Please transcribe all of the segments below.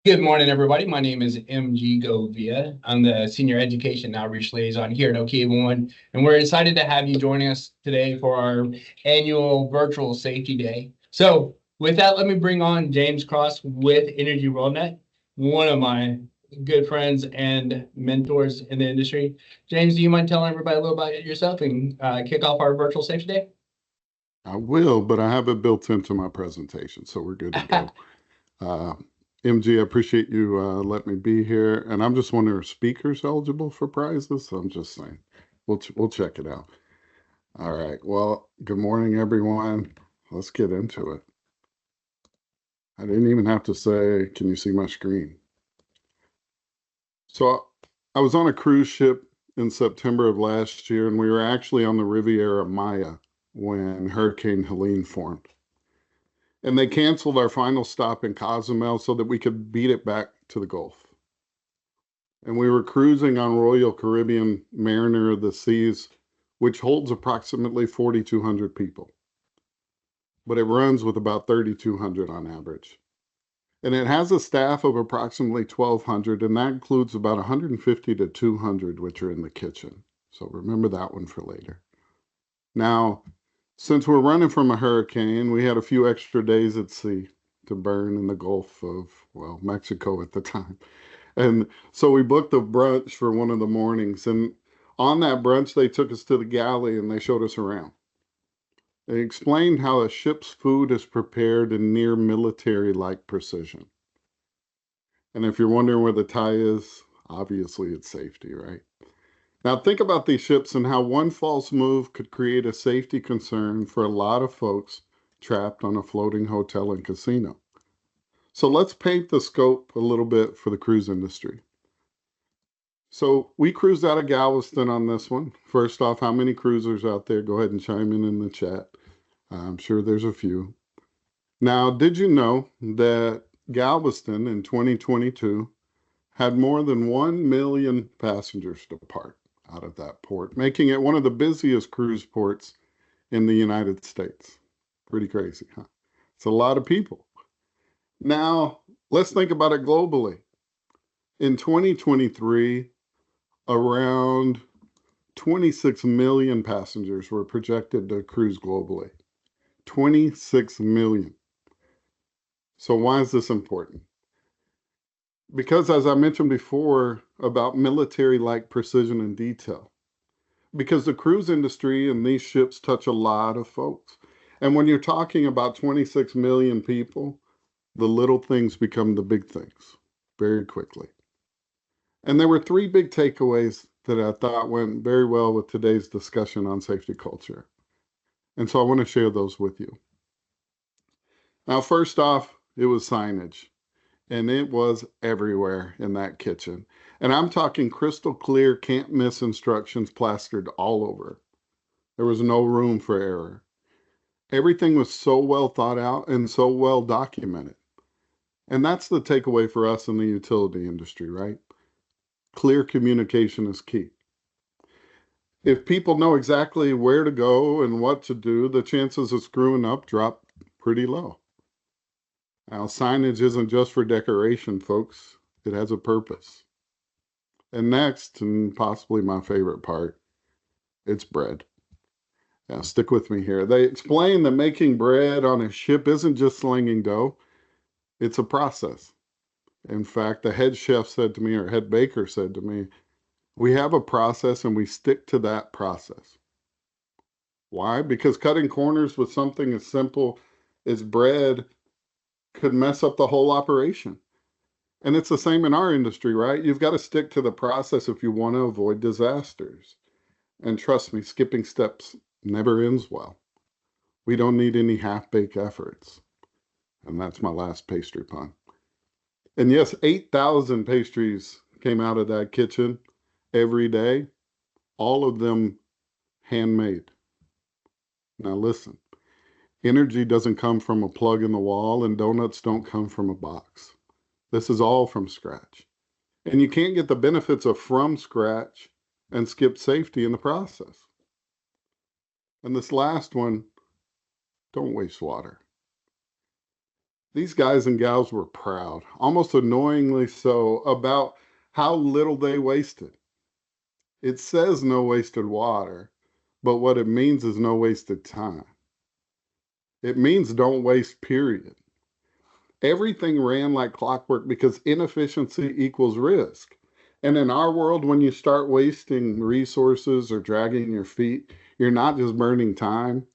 Good morning, everybody. My name is MG Govia. I'm the Senior Education Outreach Liaison here at Okie One, and we're excited to have you joining us today for our annual Virtual Safety Day. So, with that, let me bring on James Cross with Energy WorldNet, one of my good friends and mentors in the industry. James, do you mind telling everybody a little about yourself and kick off our Virtual Safety Day? I will, but I have it built into my presentation, so we're good to go. Uh, MG, I appreciate you letting me be here, and I'm just wondering, are speakers eligible for prizes? I'm just saying, we'll check it out. All right. Well, good morning, everyone. Let's get into it. I didn't even have to say, "Can you see my screen?" So I was on a cruise ship in September of last year, and we were actually on the Riviera Maya when Hurricane Helene formed. And they canceled our final stop in Cozumel so that we could beat it back to the Gulf. And we were cruising on Royal Caribbean Mariner of the Seas, which holds approximately 4,200 people, but it runs with about 3,200 on average. And it has a staff of approximately 1,200, and that includes about 150 to 200, which are in the kitchen. So remember that one for later. Now, since we're running from a hurricane, we had a few extra days at sea to burn in the Gulf of, well, Mexico at the time. And so we booked a brunch for one of the mornings. And on that brunch, they took us to the galley and they showed us around. They explained how a ship's food is prepared in near military-like precision. And if you're wondering where the tie is, obviously it's safety, right? Now think about these ships and how one false move could create a safety concern for a lot of folks trapped on a floating hotel and casino. So let's paint the scope a little bit for the cruise industry. So we cruised out of Galveston on this one. First off, how many cruisers out there? Go ahead and chime in the chat. I'm sure there's a few. Now, did you know that Galveston in 2022 had more than 1 million passengers depart out of that port, making it one of the busiest cruise ports in the United States? Pretty crazy, huh? It's a lot of people. Now, let's think about it globally. In 2023, around 26 million passengers were projected to cruise globally. 26 million. So, why is this important? Because, as I mentioned before, about military like precision and detail. Because the cruise industry and these ships touch a lot of folks. And when you're talking about 26 million people, the little things become the big things very quickly. And there were three big takeaways that I thought went very well with today's discussion on safety culture. And so I want to share those with you. Now, first off, it was signage, and it was everywhere in that kitchen. And I'm talking crystal clear, can't miss instructions plastered all over. There was no room for error. Everything was so well thought out and so well documented. And that's the takeaway for us in the utility industry, right? Clear communication is key. If people know exactly where to go and what to do, the chances of screwing up drop pretty low. Now, signage isn't just for decoration, folks. It has a purpose. And next, and possibly my favorite part, it's bread. Now, stick with me here. They explain that making bread on a ship isn't just slinging dough, it's a process. In fact, the head chef said to me, or head baker said to me, we have a process and we stick to that process. Why? Because cutting corners with something as simple as bread could mess up the whole operation. And it's the same in our industry, right? You've got to stick to the process if you want to avoid disasters. And trust me, skipping steps never ends well. We don't need any half-baked efforts. And that's my last pastry pun. And yes, 8,000 pastries came out of that kitchen every day, all of them handmade. Now listen, energy doesn't come from a plug in the wall, and donuts don't come from a box. This is all from scratch. And you can't get the benefits of from scratch and skip safety in the process. And this last one, don't waste water. These guys and gals were proud, almost annoyingly so, about how little they wasted. It says no wasted water, but what it means is no wasted time. It means don't waste, period. Everything ran like clockwork because inefficiency equals risk. And in our world, when you start wasting resources or dragging your feet, you're not just burning time,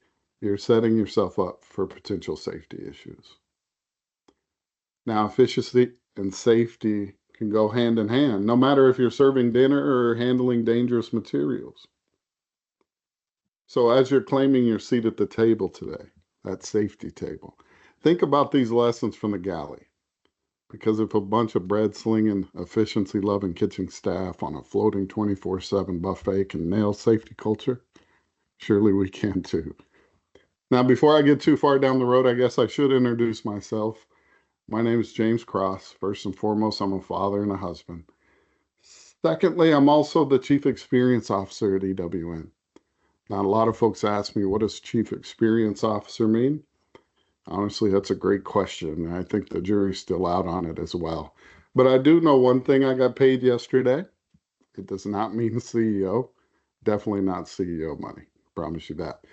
you're setting yourself up for potential safety issues. Now, efficiency and safety can go hand in hand, no matter if you're serving dinner or handling dangerous materials. So, as you're claiming your seat at the table today, that safety table, think about these lessons from the galley. Because if a bunch of bread slinging, efficiency loving kitchen staff on a floating 24/7 buffet can nail safety culture, surely we can too. Now, before I get too far down the road, I guess I should introduce myself. My name is James Cross. First and foremost, I'm a father and a husband. Secondly, I'm also the Chief Experience Officer at EWN. Now, a lot of folks ask me, what does Chief Experience Officer mean? Honestly, that's a great question. I think the jury's still out on it as well. But I do know one thing: I got paid yesterday. It does not mean CEO. Definitely not CEO money. Promise you that.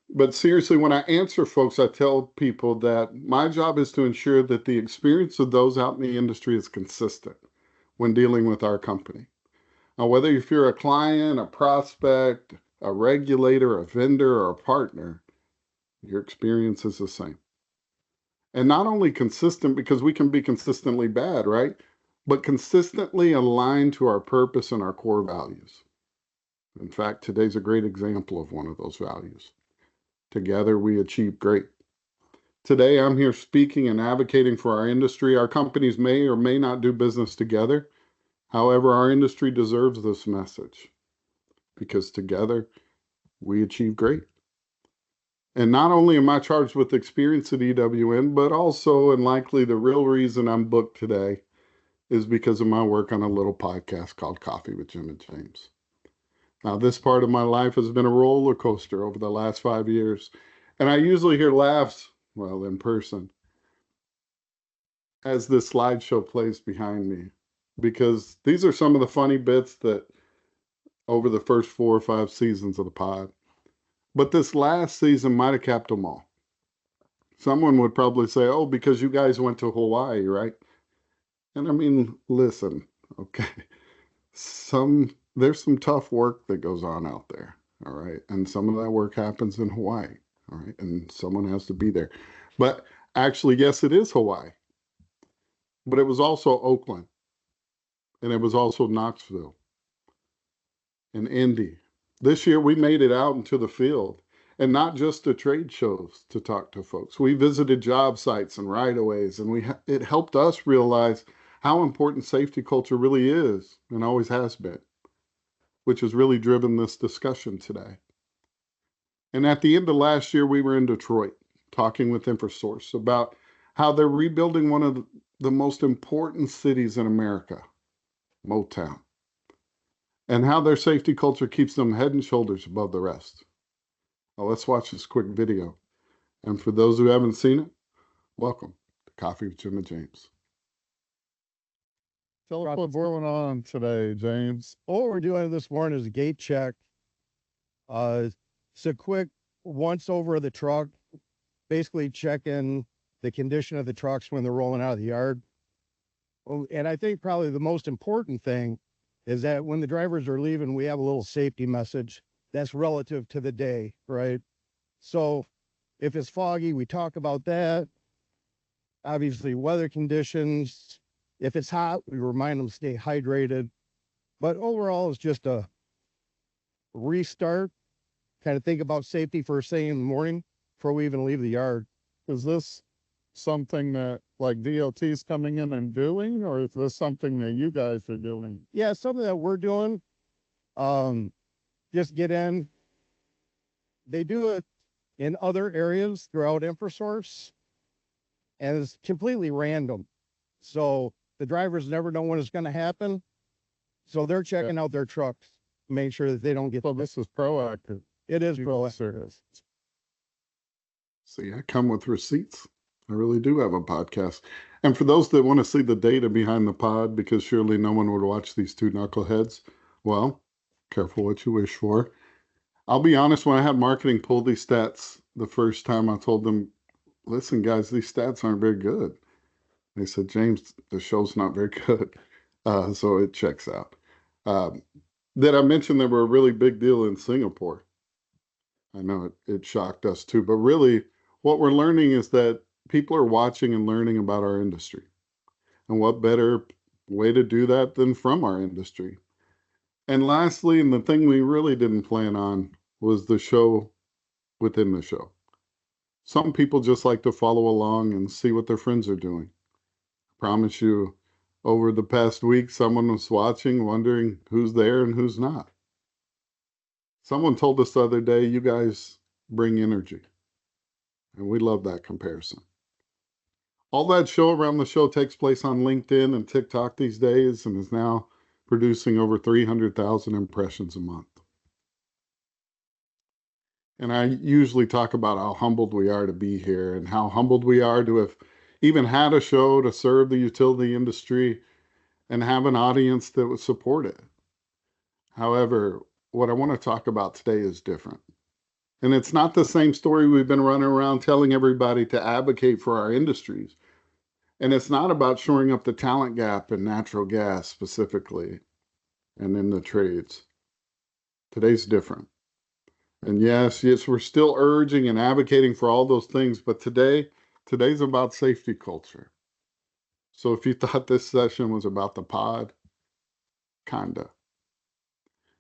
But seriously, when I answer folks, I tell people that my job is to ensure that the experience of those out in the industry is consistent when dealing with our company. Now, whether if you're a client, a prospect, a regulator, a vendor, or a partner, your experience is the same. And not only consistent, because we can be consistently bad, right? But consistently aligned to our purpose and our core values. In fact, today's a great example of one of those values. Together we achieve great. Today I'm here speaking and advocating for our industry. Our companies may or may not do business together. However, our industry deserves this message because together we achieve great. And not only am I charged with experience at EWN, but also, and likely the real reason I'm booked today, is because of my work on a little podcast called Coffee with Jim and James. Now, this part of my life has been a roller coaster over the last 5 years. And I usually hear laughs, well, in person, as this slideshow plays behind me, because these are some of the funny bits that over the first 4 or 5 seasons of the pod. But this last season might have capped them all. Someone would probably say, oh, because you guys went to Hawaii, right? And I mean, listen, okay, there's some tough work that goes on out there, all right? And some of that work happens in Hawaii, all right? And someone has to be there. But actually, yes, it is Hawaii. But it was also Oakland. And it was also Knoxville and Indy. This year, we made it out into the field. And not just to trade shows to talk to folks. We visited job sites and right-of-ways, and it helped us realize how important safety culture really is and always has been, which has really driven this discussion today. And at the end of last year, we were in Detroit talking with InfoSource about how they're rebuilding one of the most important cities in America, Motown, and how their safety culture keeps them head and shoulders above the rest. Well, let's watch this quick video. And for those who haven't seen it, welcome to Coffee with Jim and James. Tell us what's going on today, James. What we're doing this morning is a gate check. It's a quick once over of the truck, basically checking the condition of the trucks when they're rolling out of the yard. And I think probably the most important thing is that when the drivers are leaving, we have a little safety message that's relative to the day, right? So if it's foggy, we talk about that. Obviously, weather conditions. If it's hot, we remind them to stay hydrated. But overall, it's just a restart. Kind of think about safety first thing in the morning before we even leave the yard. Is this something that like DOT's coming in and doing, or is this something that you guys are doing? Yeah, something that we're doing. Just get in. They do it in other areas throughout InfoSource, and it's completely random. So the drivers never know when it's going to happen. So they're checking out their trucks, make sure that they don't get. So this is proactive. It is proactive. See, I come with receipts. I really do have a podcast. And for those that want to see the data behind the pod, because surely no one would watch these two knuckleheads, well, careful what you wish for. I'll be honest, when I had marketing pull these stats the first time, I told them, listen, guys, these stats aren't very good. They said, James, the show's not very good. So it checks out. Um, that I mentioned they were a really big deal in Singapore. I know it shocked us too, but really what we're learning is that people are watching and learning about our industry. And what better way to do that than from our industry? And lastly, and the thing we really didn't plan on was the show within the show. Some people just like to follow along and see what their friends are doing. I promise you, over the past week, someone was watching, wondering who's there and who's not. Someone told us the other day, you guys bring energy. And we love that comparison. All that show around the show takes place on LinkedIn and TikTok these days and is now producing over 300,000 impressions a month. And I usually talk about how humbled we are to be here and how humbled we are to have even had a show to serve the utility industry and have an audience that would support it. However, what I want to talk about today is different. And it's not the same story we've been running around telling everybody to advocate for our industries. And it's not about shoring up the talent gap in natural gas specifically and in the trades. Today's different. And yes, we're still urging and advocating for all those things, but today's about safety culture. So if you thought this session was about the pod, kinda.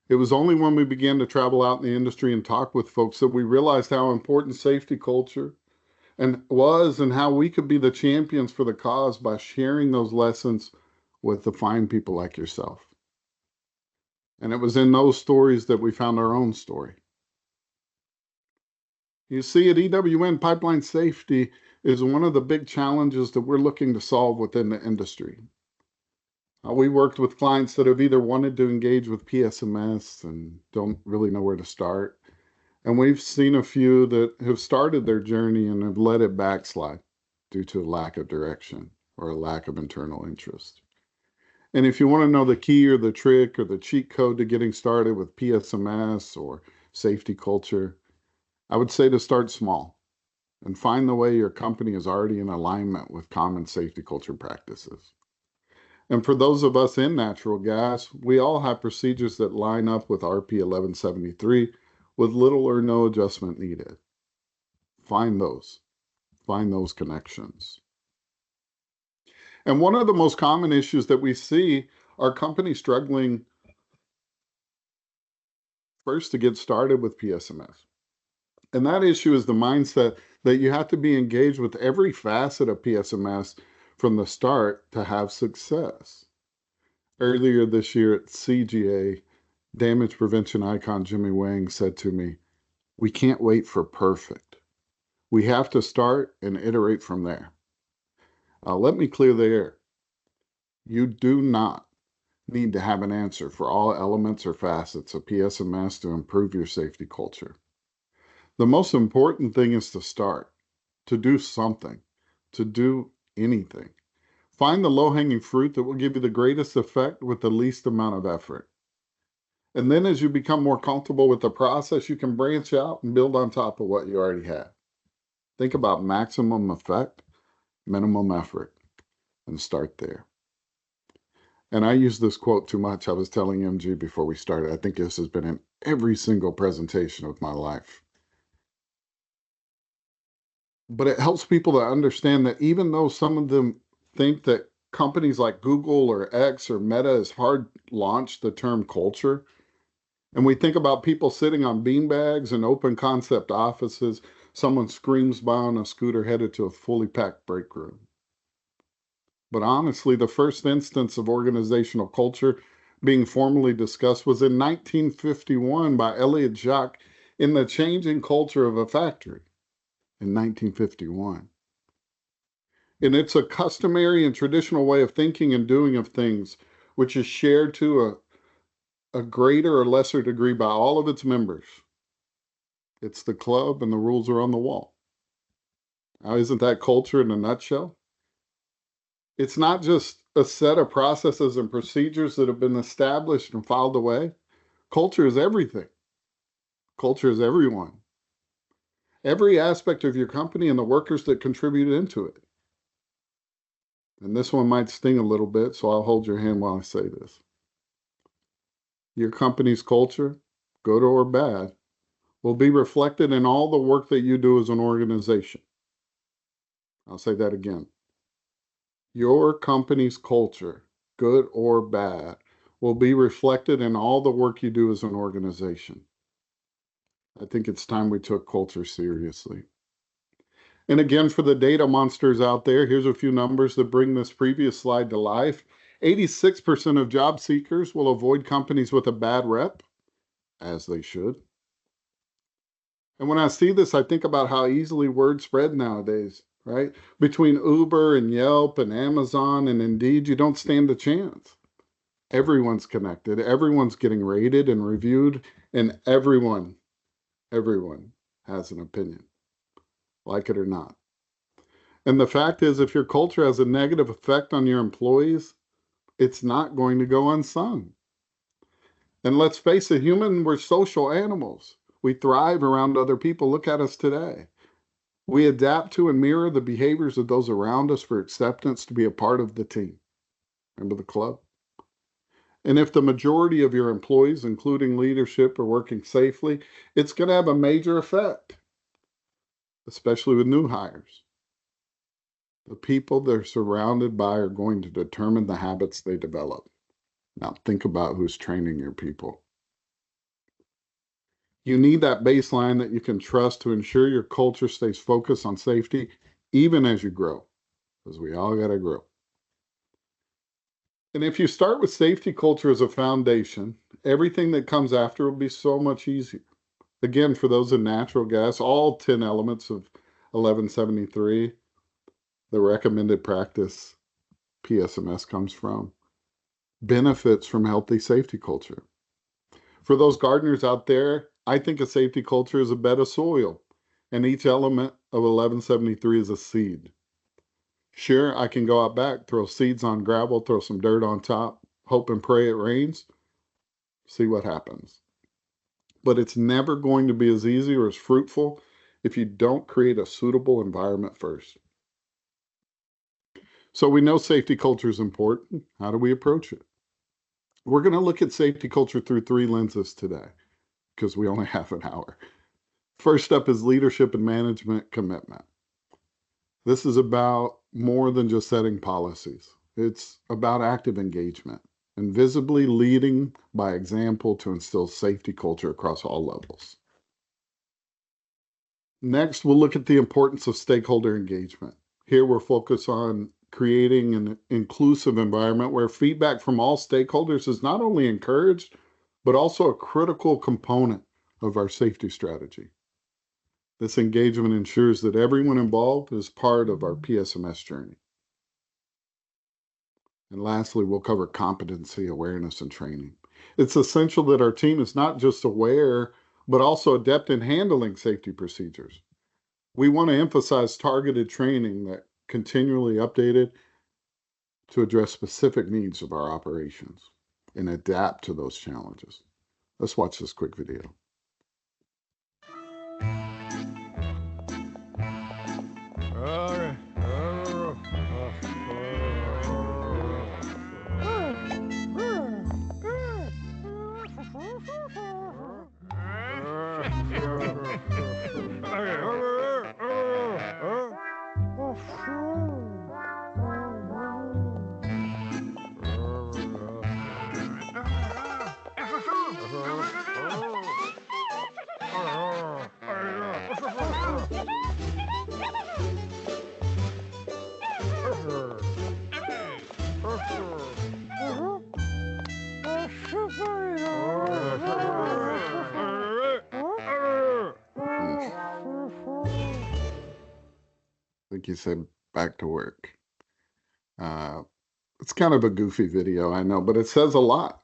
It was only when we began to travel out in the industry and talk with folks that we realized how important safety culture and how we could be the champions for the cause by sharing those lessons with the fine people like yourself. And it was in those stories that we found our own story. You see, at EWN, pipeline safety is one of the big challenges that we're looking to solve within the industry. We worked with clients that have either wanted to engage with PSMS and don't really know where to start. And we've seen a few that have started their journey and have let it backslide due to a lack of direction or a lack of internal interest. And if you want to know the key or the trick or the cheat code to getting started with PSMS or safety culture, I would say to start small and find the way your company is already in alignment with common safety culture practices. And for those of us in natural gas, we all have procedures that line up with RP 1173 with little or no adjustment needed. Find those connections. And one of the most common issues that we see are companies struggling first to get started with PSMS. And that issue is the mindset that you have to be engaged with every facet of PSMS from the start to have success. Earlier this year at CGA, damage prevention icon Jimmy Wang said to me, we can't wait for perfect. We have to start and iterate from there. Let me clear the air. You do not need to have an answer for all elements or facets of PSMS to improve your safety culture. The most important thing is to start, to do something, to do anything. Find the low-hanging fruit that will give you the greatest effect with the least amount of effort. And then as you become more comfortable with the process, you can branch out and build on top of what you already have. Think about maximum effect, minimum effort, and start there. And I use this quote too much. I was telling MG before we started, I think this has been in every single presentation of my life. But it helps people to understand that even though some of them think that companies like Google or X or Meta has hard launched the term culture, and we think about people sitting on beanbags in open concept offices, someone screams by on a scooter headed to a fully packed break room. But honestly, the first instance of organizational culture being formally discussed was in 1951 by Elliot Jacques in The Changing Culture of a Factory in 1951. And it's a customary and traditional way of thinking and doing of things, which is shared to a greater or lesser degree by all of its members. It's the club and the rules are on the wall. Now, isn't that culture in a nutshell? It's not just a set of processes and procedures that have been established and filed away. Culture is everything. Culture is everyone. Every aspect of your company and the workers that contribute into it. And this one might sting a little bit, so I'll hold your hand while I say this. Your company's culture, good or bad, will be reflected in all the work that you do as an organization. I'll say that again. Your company's culture, good or bad, will be reflected in all the work you do as an organization. I think it's time we took culture seriously. And again, for the data monsters out there, here's a few numbers that bring this previous slide to life. 86% of job seekers will avoid companies with a bad rep, as they should. And when I see this, I think about how easily word spread nowadays, right? Between Uber and Yelp and Amazon and Indeed, you don't stand a chance. Everyone's connected, everyone's getting rated and reviewed, and everyone has an opinion, like it or not. And the fact is, if your culture has a negative effect on your employees, it's not going to go unsung. And let's face it, we're social animals. We thrive around other people. Look at us today. We adapt to and mirror the behaviors of those around us for acceptance to be a part of the team. Remember the club? And if the majority of your employees, including leadership, are working safely, it's going to have a major effect, especially with new hires. The people they're surrounded by are going to determine the habits they develop. Now think about who's training your people. You need that baseline that you can trust to ensure your culture stays focused on safety, even as you grow, because we all got to grow. And if you start with safety culture as a foundation, everything that comes after will be so much easier. Again, for those in natural gas, all 10 elements of 1173, the recommended practice PSMS comes from, benefits from healthy safety culture. For those gardeners out there, I think a safety culture is a bed of soil, and each element of 1173 is a seed. Sure, I can go out back, throw seeds on gravel, throw some dirt on top, hope and pray it rains, see what happens. But it's never going to be as easy or as fruitful if you don't create a suitable environment first. So we know safety culture is important. How do we approach it? We're going to look at safety culture through 3 lenses today, because we only have an hour. First up is leadership and management commitment. This is about more than just setting policies. It's about active engagement and visibly leading by example to instill safety culture across all levels. Next, we'll look at the importance of stakeholder engagement. Here we're focused on creating an inclusive environment where feedback from all stakeholders is not only encouraged, but also a critical component of our safety strategy. This engagement ensures that everyone involved is part of our PSMS journey. And lastly, we'll cover competency, awareness, and training. It's essential that our team is not just aware, but also adept in handling safety procedures. We want to emphasize targeted training that continually updated to address specific needs of our operations and adapt to those challenges. Let's watch this quick video. I think you said back to work. It's kind of a goofy video, I know, but it says a lot.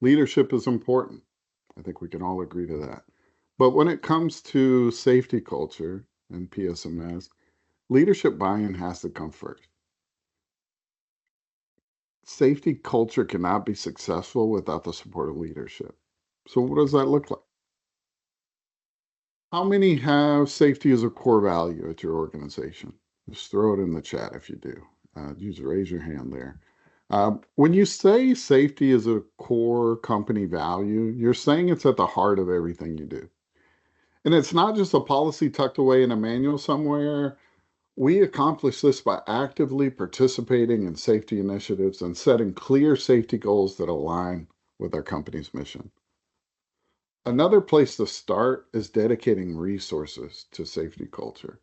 Leadership is important. I think we can all agree to that. But when it comes to safety culture and PSMS, Leadership buy-in has to come first. Safety culture cannot be successful without the support of leadership. So what does that look like? How many have safety as a core value at your organization? Just throw it in the chat if you do. Just raise your hand there. When you say safety is a core company value, you're saying it's at the heart of everything you do. And it's not just a policy tucked away in a manual somewhere. We accomplish this by actively participating in safety initiatives and setting clear safety goals that align with our company's mission. Another place to start is dedicating resources to safety culture.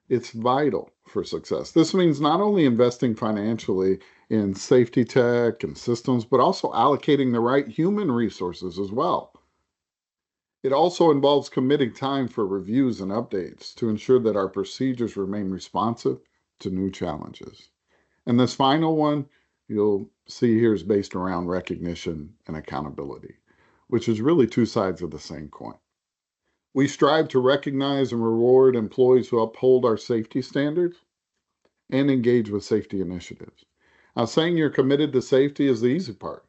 It's vital for success. This means not only investing financially in safety tech and systems, but also allocating the right human resources as well. It also involves committing time for reviews and updates to ensure that our procedures remain responsive to new challenges. And this final one you'll see here is based around recognition and accountability, which is really two sides of the same coin. We strive to recognize and reward employees who uphold our safety standards and engage with safety initiatives. Now, saying you're committed to safety is the easy part,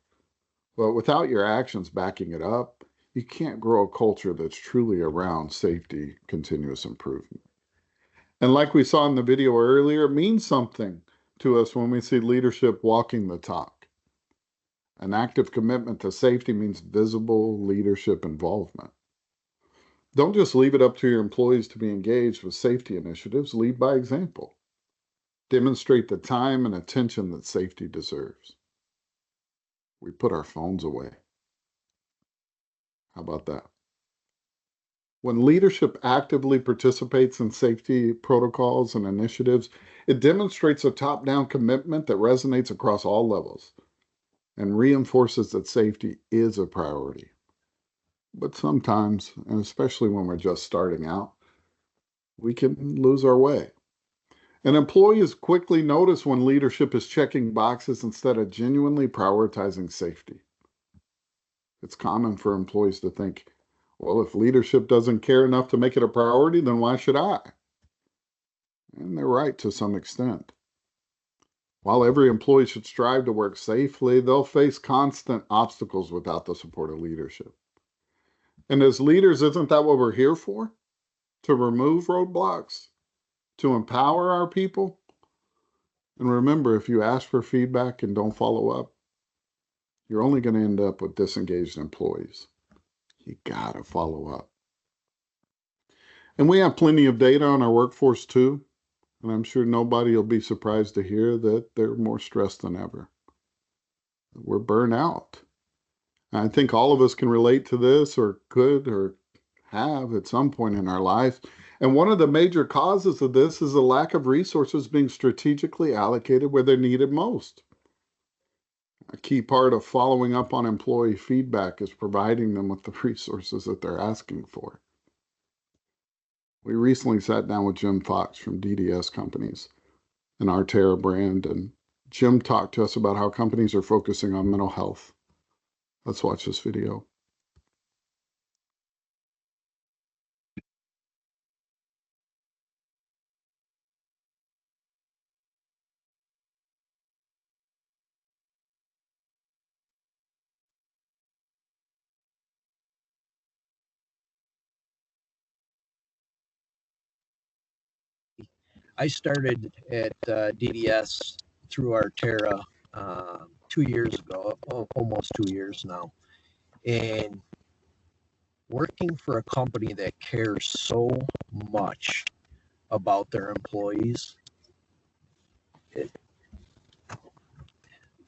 but without your actions backing it up, you can't grow a culture that's truly around safety, continuous improvement. And like we saw in the video earlier, it means something to us when we see leadership walking the talk. An active commitment to safety means visible leadership involvement. Don't just leave it up to your employees to be engaged with safety initiatives. Lead by example. Demonstrate the time and attention that safety deserves. We put our phones away. How about that? When leadership actively participates in safety protocols and initiatives, it demonstrates a top-down commitment that resonates across all levels and reinforces that safety is a priority. But sometimes, and especially when we're just starting out, we can lose our way. And employees quickly notice when leadership is checking boxes instead of genuinely prioritizing safety. It's common for employees to think, well, if leadership doesn't care enough to make it a priority, then why should I? And they're right to some extent. While every employee should strive to work safely, they'll face constant obstacles without the support of leadership. And as leaders, isn't that what we're here for? To remove roadblocks, to empower our people? And remember, if you ask for feedback and don't follow up, you're only going to end up with disengaged employees. You gotta follow up. And we have plenty of data on our workforce too. And I'm sure nobody will be surprised to hear that they're more stressed than ever. We're burnt out. I think all of us can relate to this or could or have at some point in our life. And one of the major causes of this is the lack of resources being strategically allocated where they're needed most. A key part of following up on employee feedback is providing them with the resources that they're asking for. We recently sat down with Jim Fox from DDS Companies, an Arterra brand, and Jim talked to us about how companies are focusing on mental health. Let's watch this video. I started at DDS through Arterra 2 years ago, almost 2 years now. And working for a company that cares so much about their employees,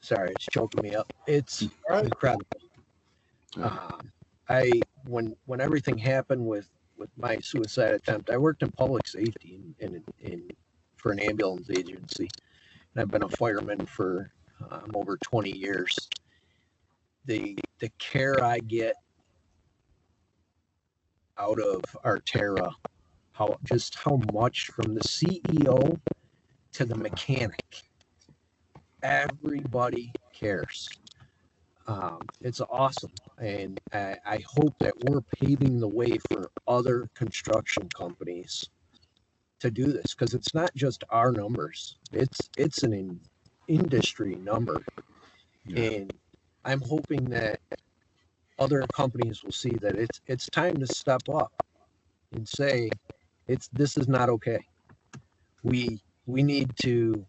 sorry, it's choking me up. It's incredible. When everything happened with my suicide attempt, I worked in public safety for an ambulance agency, and I've been a fireman for over 20 years. The care I get out of Arterra, how much from the CEO to the mechanic, everybody cares. It's awesome, and I hope that we're paving the way for other construction companies to do this, because it's not just our numbers. It's an industry number. Yeah. And I'm hoping that other companies will see that it's time to step up and say this is not okay. We need to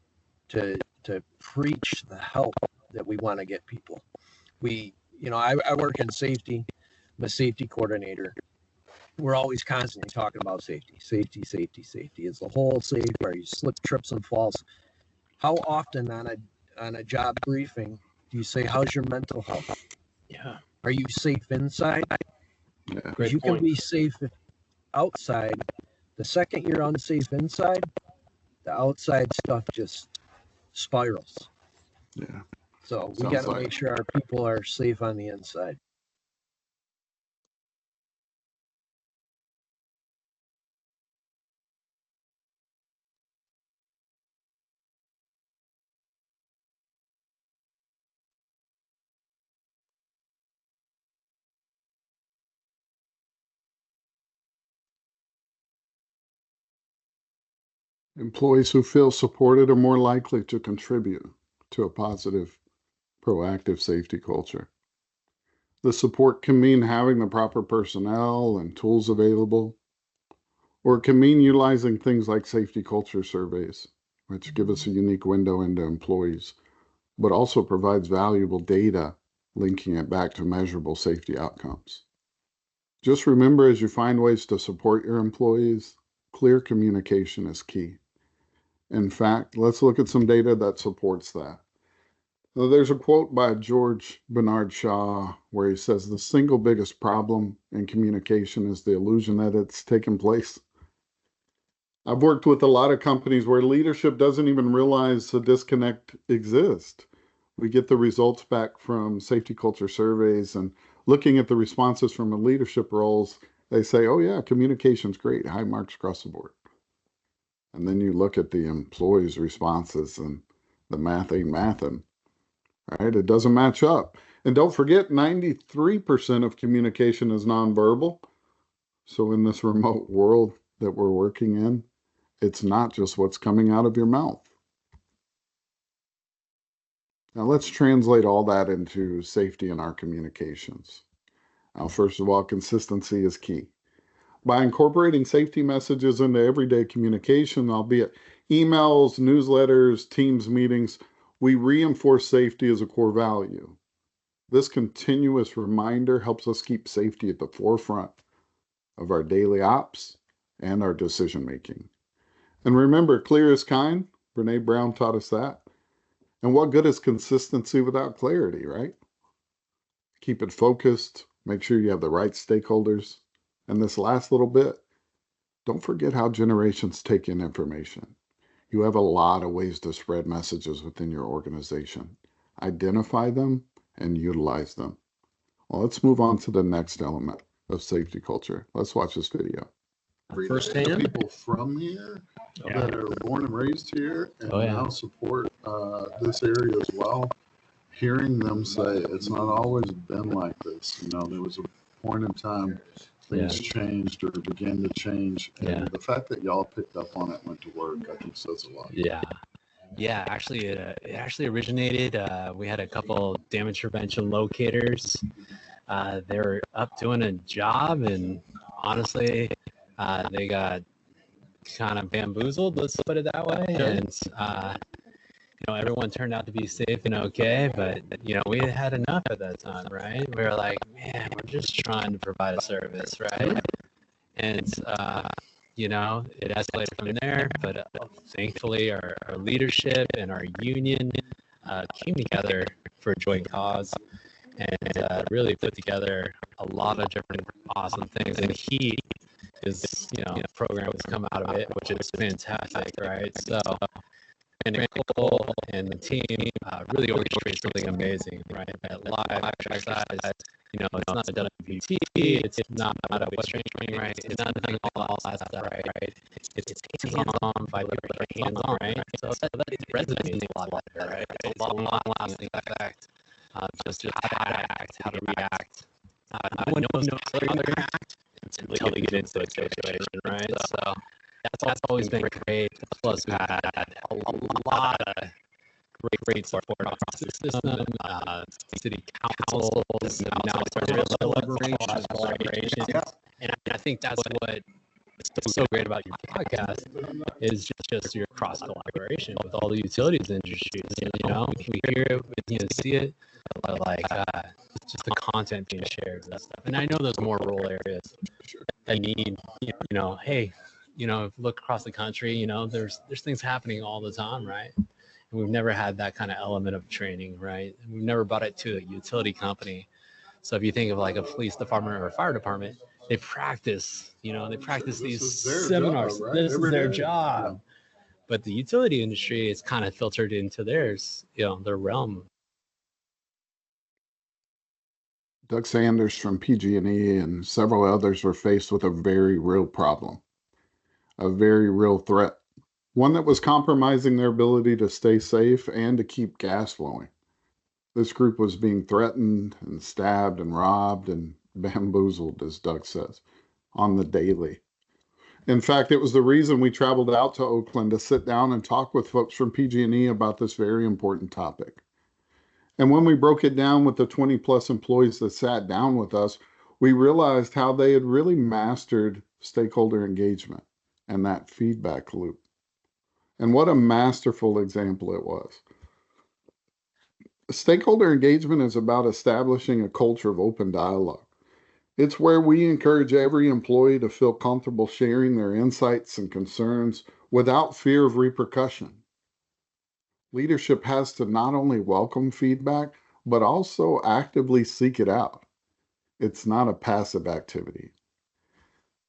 preach the help that we want to get people. I work in safety. I'm a safety coordinator. We're always constantly talking about safety. Is the whole safe? Are you slip, trips, and falls? How often on a job briefing do you say, how's your mental health? Yeah. Are you safe inside? Yeah. Because you can be safe outside. The second you're unsafe inside, the outside stuff just spirals. Yeah. So we Sounds got to like- make sure our people are safe on the inside. Employees who feel supported are more likely to contribute to a positive, proactive safety culture. The support can mean having the proper personnel and tools available, or it can mean utilizing things like safety culture surveys, which give us a unique window into employees, but also provides valuable data linking it back to measurable safety outcomes. Just remember, as you find ways to support your employees, clear communication is key. In fact, let's look at some data that supports that. Now, there's a quote by George Bernard Shaw where he says the single biggest problem in communication is the illusion that it's taken place. I've worked with a lot of companies where leadership doesn't even realize the disconnect exists. We get the results back from safety culture surveys, and looking at the responses from the leadership roles, they say, oh yeah, communication's great, high marks across the board. And then you look at the employees' responses and the math ain't mathing, right? It doesn't match up. And don't forget, 93% of communication is nonverbal. So in this remote world that we're working in, it's not just what's coming out of your mouth. Now let's translate all that into safety in our communications. Now, first of all, consistency is key. By incorporating safety messages into everyday communication, albeit emails, newsletters, Teams meetings, we reinforce safety as a core value. This continuous reminder helps us keep safety at the forefront of our daily ops and our decision making. And remember, clear is kind. Brene Brown taught us that. And what good is consistency without clarity, right? Keep it focused. Make sure you have the right stakeholders. And this last little bit, don't forget how generations take in information. You have a lot of ways to spread messages within your organization. Identify them and utilize them. Well, let's move on to the next element of safety culture. Let's watch this video. Firsthand? People from here that are born and raised here and now support this area as well. Hearing them say it's not always been like this. You know, there was a point in time things changed or began to change. And the fact that y'all picked up on it, went to work, I think says a lot. Yeah, actually, it actually originated. We had a couple damage prevention locators. They were up doing a job, and honestly, they got kind of bamboozled, let's put it that way. And, everyone turned out to be safe and okay, but, we had enough at that time, right? We were like, man, we're just trying to provide a service, right? And, it escalated from there, but thankfully our leadership and our union came together for a joint cause and really put together a lot of different awesome things. And HEAT is, a program that's come out of it, which is fantastic, right? So, and Nicole and the team really orchestrate something amazing, right? That live exercise, it's not a WPT, it's not a weight training, right? It's nothing all that, right? It's hands-on by hands-on, right? So that resonates a lot better, right? It's a long-lasting effect. Just how to act, how to react. No one knows how to react until you get into a situation, right? So that's always been great. Plus, we've had a lot of great support on the system, city councils, now collaboration. And I think that's what is so great about your podcast is just your cross collaboration with all the utilities industries. You know, we hear it, we see it, but like just the content being shared and stuff. And I know there's more rural areas that need, you know, hey, you know, look across the country, you know, there's things happening all the time, right? And we've never had that kind of element of training, right? And we've never brought it to a utility company. So if you think of like a police department or a fire department, they practice, you know, they practice these seminars. Job, right? This Every is their day. job. But the utility industry is kind of filtered into theirs, you know, their realm. Doug Sanders from PG&E and several others were faced with a very real problem, a very real threat, one that was compromising their ability to stay safe and to keep gas flowing. This group was being threatened and stabbed and robbed and bamboozled, as Doug says, on the daily. In fact, it was the reason we traveled out to Oakland to sit down and talk with folks from PG&E about this very important topic. And when we broke it down with the 20 plus employees that sat down with us, we realized how they had really mastered stakeholder engagement and that feedback loop. And what a masterful example it was. Stakeholder engagement is about establishing a culture of open dialogue. It's where we encourage every employee to feel comfortable sharing their insights and concerns without fear of repercussion. Leadership has to not only welcome feedback, but also actively seek it out. It's not a passive activity.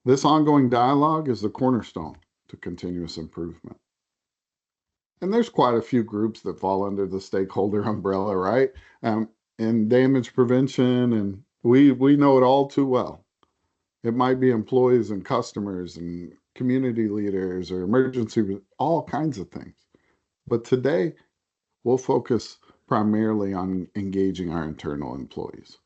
This ongoing dialogue is the cornerstone to continuous improvement. And there's quite a few groups that fall under the stakeholder umbrella, right? And damage prevention, and we know it all too well. It might be employees and customers and community leaders or emergency, all kinds of things. But today, we'll focus primarily on engaging our internal employees.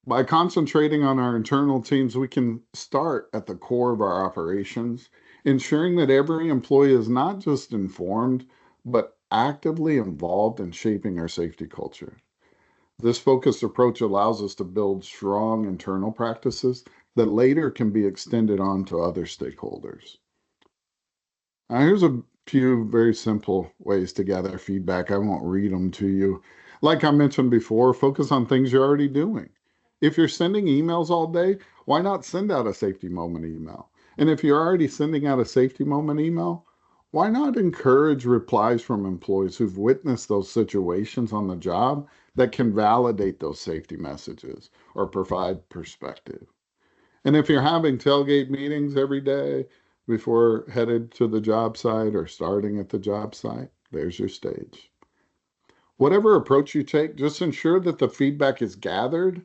By concentrating on our internal teams, we can start at the core of our operations, ensuring that every employee is not just informed, but actively involved in shaping our safety culture. This focused approach allows us to build strong internal practices that later can be extended on to other stakeholders. Now, here's a few very simple ways to gather feedback. I won't read them to you. Like I mentioned before, focus on things you're already doing. If you're sending emails all day, why not send out a safety moment email? And if you're already sending out a safety moment email, why not encourage replies from employees who've witnessed those situations on the job that can validate those safety messages or provide perspective? And if you're having tailgate meetings every day before headed to the job site or starting at the job site, there's your stage. Whatever approach you take, just ensure that the feedback is gathered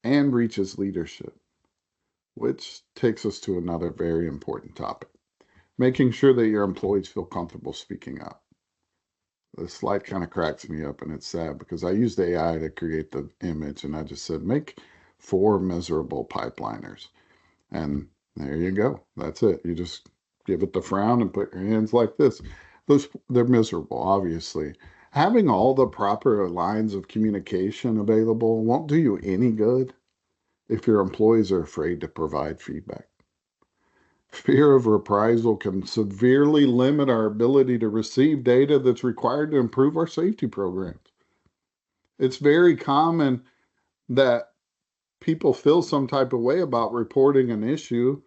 and reaches leadership, which takes us to another very important topic, making sure that your employees feel comfortable speaking up. This slide kind of cracks me up, and it's sad because I used AI to create the image, and I just said, make 4 miserable pipeliners. And there you go. That's it. You just give it the frown and put your hands like this. They're miserable, obviously. Having all the proper lines of communication available won't do you any good if your employees are afraid to provide feedback. Fear of reprisal can severely limit our ability to receive data that's required to improve our safety programs. It's very common that people feel some type of way about reporting an issue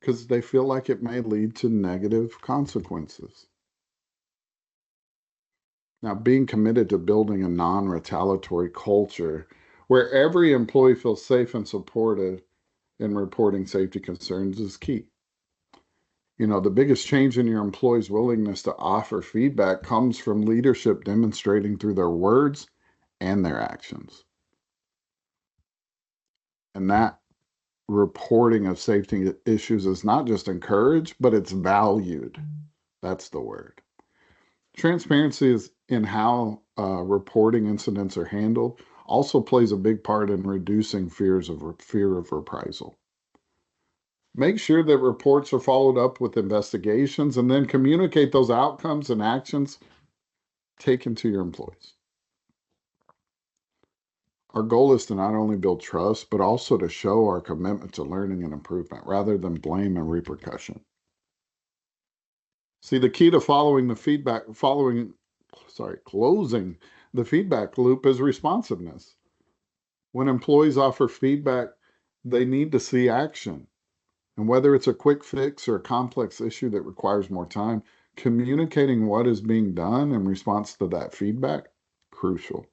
because they feel like it may lead to negative consequences. Now, being committed to building a non-retaliatory culture where every employee feels safe and supported in reporting safety concerns is key. You know, the biggest change in your employees' willingness to offer feedback comes from leadership demonstrating through their words and their actions. And that reporting of safety issues is not just encouraged, but it's valued. That's the word. Transparency is in how reporting incidents are handled also plays a big part in reducing fear of reprisal. Make sure that reports are followed up with investigations, and then communicate those outcomes and actions taken to your employees. Our goal is to not only build trust, but also to show our commitment to learning and improvement rather than blame and repercussion. See, the key to closing the feedback loop is responsiveness. When employees offer feedback, they need to see action. And whether it's a quick fix or a complex issue that requires more time, communicating what is being done in response to that feedback, crucial.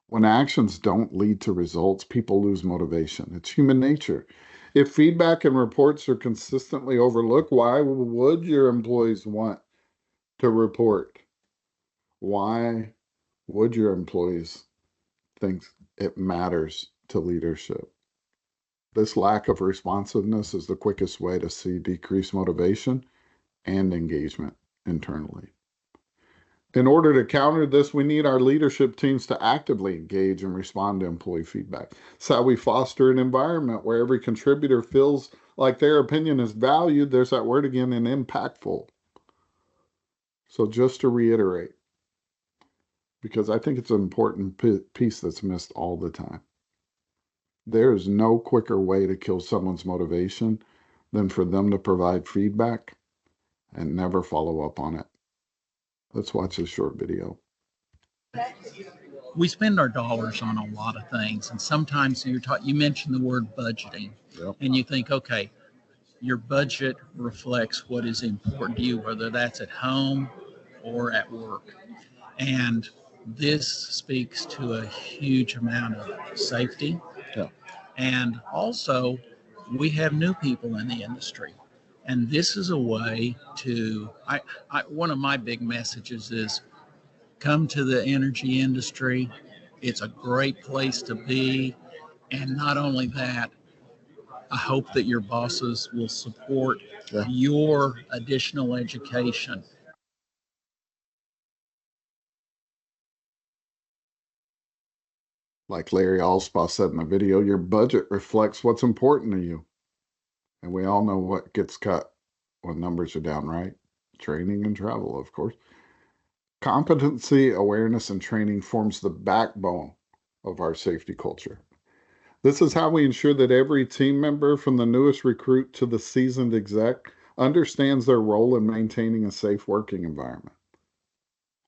When actions don't lead to results, people lose motivation. It's human nature. If feedback and reports are consistently overlooked, why would your employees want to report? Why would your employees think it matters to leadership? This lack of responsiveness is the quickest way to see decreased motivation and engagement internally. In order to counter this, we need our leadership teams to actively engage and respond to employee feedback. It's how we foster an environment where every contributor feels like their opinion is valued. There's that word again, and impactful. So just to reiterate, because I think it's an important piece that's missed all the time. There is no quicker way to kill someone's motivation than for them to provide feedback and never follow up on it. Let's watch this short video. We spend our dollars on a lot of things, and sometimes you mentioned the word budgeting. Yep. And you think, okay, your budget reflects what is important to you, whether that's at home or at work. And this speaks to a huge amount of safety. Yeah. And also, we have new people in the industry. And this is a way to, one of my big messages is come to the energy industry. It's a great place to be. And not only that, I hope that your bosses will support your additional education. Like Larry Allspaw said in the video, your budget reflects what's important to you. And we all know what gets cut when numbers are down, right? Training and travel, of course. Competency, awareness, and training forms the backbone of our safety culture. This is how we ensure that every team member, from the newest recruit to the seasoned exec, understands their role in maintaining a safe working environment.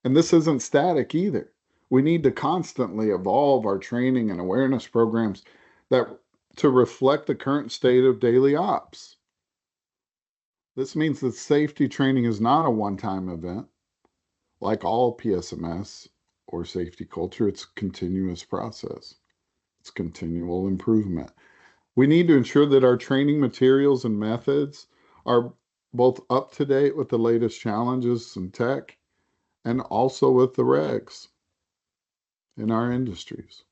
And this isn't static either. We need to constantly evolve our training and awareness programs to reflect the current state of daily ops. This means that safety training is not a one-time event. Like all PSMS or safety culture, it's a continuous process. It's continual improvement. We need to ensure that our training materials and methods are both up to date with the latest challenges in tech and also with the regs in our industries.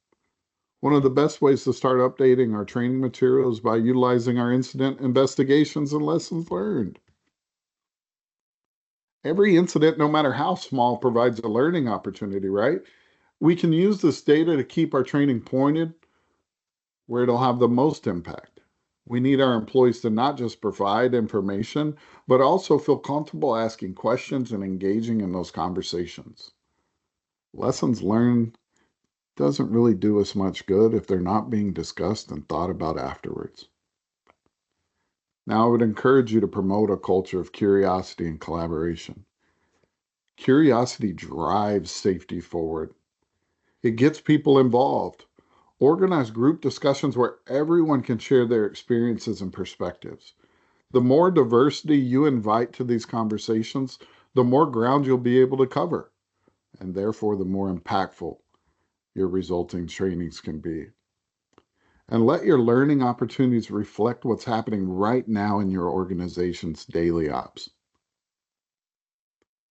One of the best ways to start updating our training materials is by utilizing our incident investigations and lessons learned. Every incident, no matter how small, provides a learning opportunity, right? We can use this data to keep our training pointed where it'll have the most impact. We need our employees to not just provide information, but also feel comfortable asking questions and engaging in those conversations. Lessons learned doesn't really do us much good if they're not being discussed and thought about afterwards. Now, I would encourage you to promote a culture of curiosity and collaboration. Curiosity drives safety forward. It gets people involved. Organize group discussions where everyone can share their experiences and perspectives. The more diversity you invite to these conversations, the more ground you'll be able to cover, and therefore the more impactful your resulting trainings can be. And let your learning opportunities reflect what's happening right now in your organization's daily ops.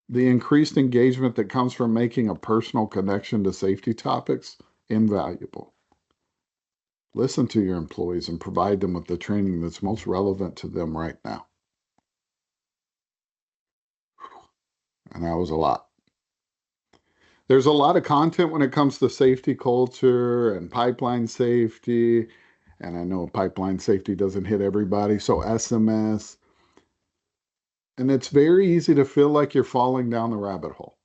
The increased engagement that comes from making a personal connection to safety topics, invaluable. Listen to your employees and provide them with the training that's most relevant to them right now. And that was a lot. There's a lot of content when it comes to safety culture and pipeline safety And I know pipeline safety doesn't hit everybody. So SMS. And it's very easy to feel like you're falling down the rabbit hole.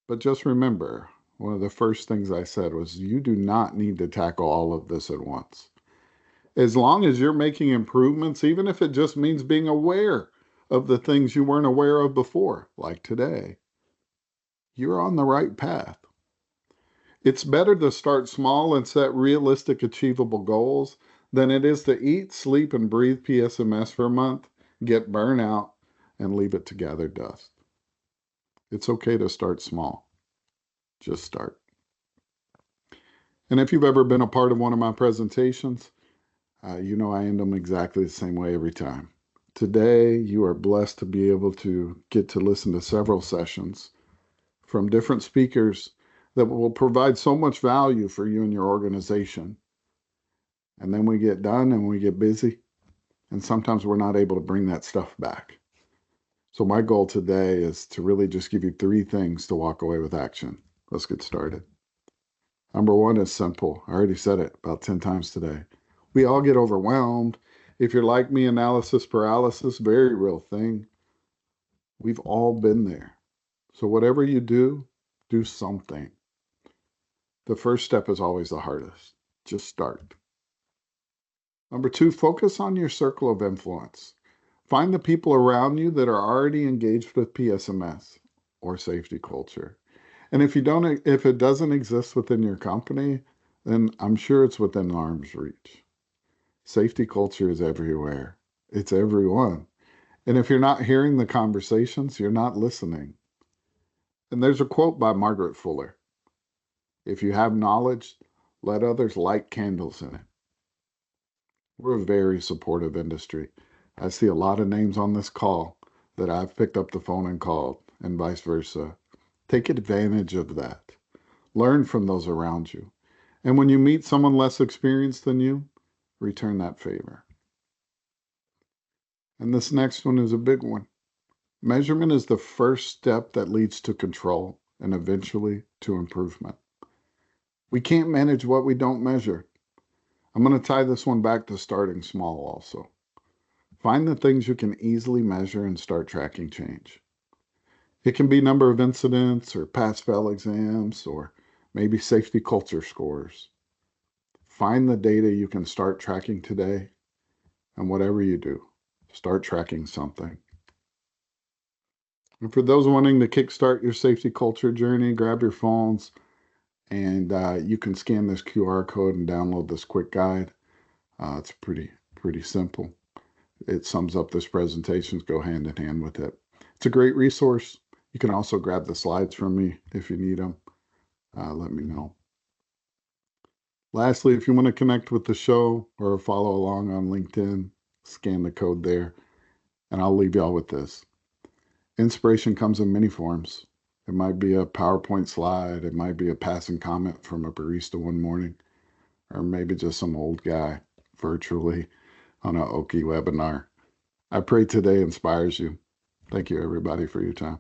But just remember, one of the first things I said was you do not need to tackle all of this at once. As long as you're making improvements, even if it just means being aware of the things you weren't aware of before, like today, you're on the right path. It's better to start small and set realistic, achievable goals than it is to eat, sleep, and breathe PSMS for a month, get burnout, and leave it to gather dust. It's okay to start small. Just start. And if you've ever been a part of one of my presentations, you know I end them exactly the same way every time. Today, you are blessed to be able to get to listen to several sessions from different speakers that will provide so much value for you and your organization. And then we get done and we get busy, and sometimes we're not able to bring that stuff back. So my goal today is to really just give you 3 things to walk away with action. Let's get started. Number 1 is simple. I already said it about 10 times today. We all get overwhelmed. If you're like me, analysis paralysis, very real thing. We've all been there. So whatever you do something. The first step is always the hardest. Just start. Number 2, focus on your circle of influence. Find the people around you that are already engaged with PSMS or safety culture. And if it doesn't exist within your company, then I'm sure it's within arm's reach. Safety culture is everywhere. It's everyone. And if you're not hearing the conversations, you're not listening. And there's a quote by Margaret Fuller. If you have knowledge, let others light candles in it. We're a very supportive industry. I see a lot of names on this call that I've picked up the phone and called, and vice versa. Take advantage of that. Learn from those around you. And when you meet someone less experienced than you, return that favor. And this next one is a big one. Measurement is the first step that leads to control and eventually to improvement. We can't manage what we don't measure. I'm going to tie this one back to starting small also. Find the things you can easily measure and start tracking change. It can be number of incidents or pass-fail exams or maybe safety culture scores. Find the data you can start tracking today, and whatever you do, start tracking something. And for those wanting to kickstart your safety culture journey, grab your phones and you can scan this QR code and download this quick guide. It's pretty simple. It sums up this presentation, go hand in hand with it. It's a great resource. You can also grab the slides from me if you need them. Let me know. Lastly, if you want to connect with the show or follow along on LinkedIn, scan the code there. And I'll leave y'all with this. Inspiration comes in many forms. It might be a PowerPoint slide. It might be a passing comment from a barista one morning, or maybe just some old guy virtually on an Oki webinar. I pray today inspires you. Thank you, everybody, for your time.